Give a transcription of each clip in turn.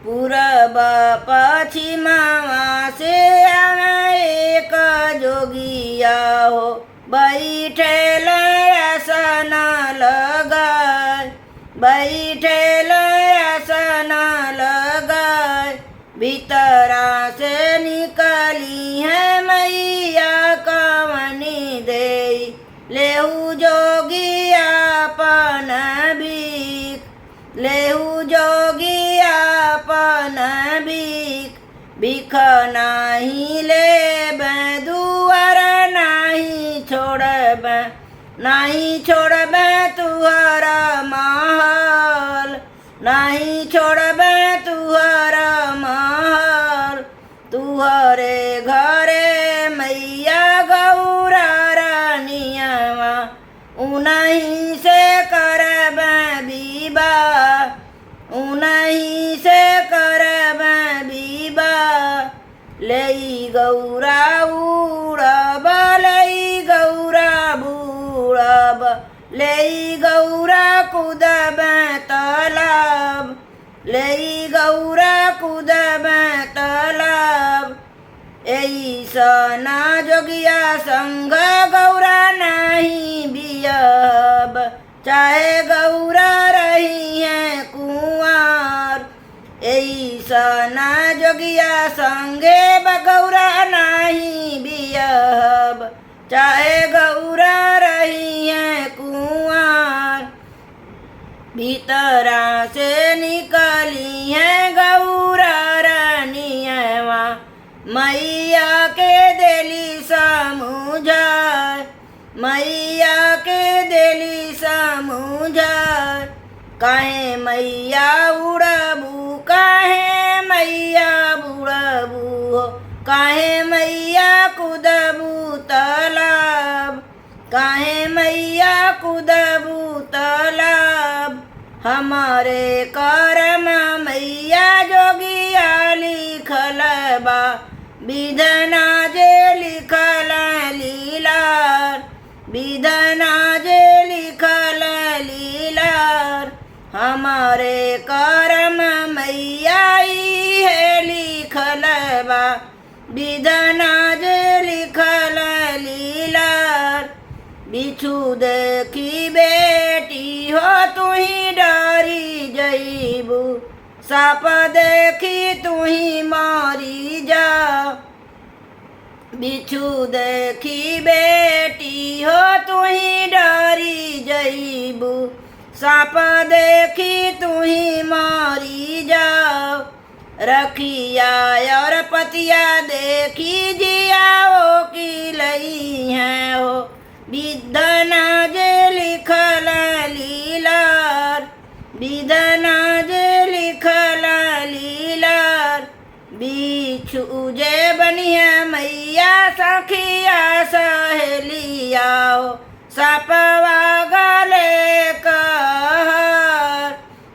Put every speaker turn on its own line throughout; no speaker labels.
પૂરબ પશ્ચિમમાં વાસે એક જોગિયા હો बैठेल आसन लगाय बैठेल आसन लगाय भीतरा से निकली है मैया कवनी दे लेहू जोगिया पन भीख लेहू जोगिया पन भीख भीख नहीं ले दुआर नहीं छोड़ तुहरा महल नहीं छोड़ तुहरा महल तुहरे घरे मैया गौरा रानियावा उन्हीं से करब विवाह उन्हीं से करब विवाह लई गौरा उड़ब लई गौरा बूढ़ब लई गौरा कूदब तालाब लई गौरा कूदब तालाब ऐसना जोगिया संग गौरा नहीं बियब चाहे गौरा रही है कुंवार ऐसना जोगिया संगे बगौरा नहीं बियब चाहे गौरा रही है कुंवार भीतरा से निकली है गौरा रानियावा मैया के दिली समझाय मैया के दिली समझाय काहे मैया उड़बू काहे मैया बुड़बू काहे मैया कूदबू तालाब काहे मैया कूदबू तालाब हमारे करम मैया जोगिया लिखल बा विधना जे लिखल लीलार विधना जे लिखल लीलार हमारे करम मैया है लिखल बा विधना जे लिखल लीलार बिछु देखी बेटी हो तुही डरी जईबू साप देखी तुही मारी जा बिछु देखी बेटी हो तुही डरी जईबू साप देखी तुही मारी जाओ रखिया और पतिया देखी जियाओ की लई है हो विधना जे लिखल लीलार विधना जे लिखल लीलार बिछु जे बनिया मैया सखिया सहेलिया हो सपवा गले कहर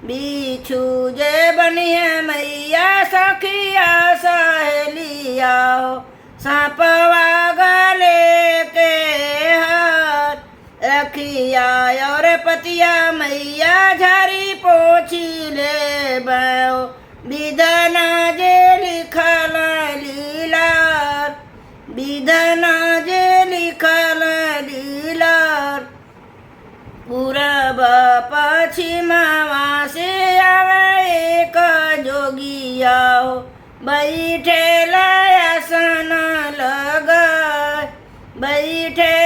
बिछु जे बनिया मैया सखिया सहेलिया हो सपवा गले के हार रखिया और पतिया मैया झारी पोछी ले बो विधना जे लिखल लीलार विधना जे लिखल लीलार पूरब पश्चिमवा से आवे एक जोगिया हो बैठेल आसन लगाय बैठे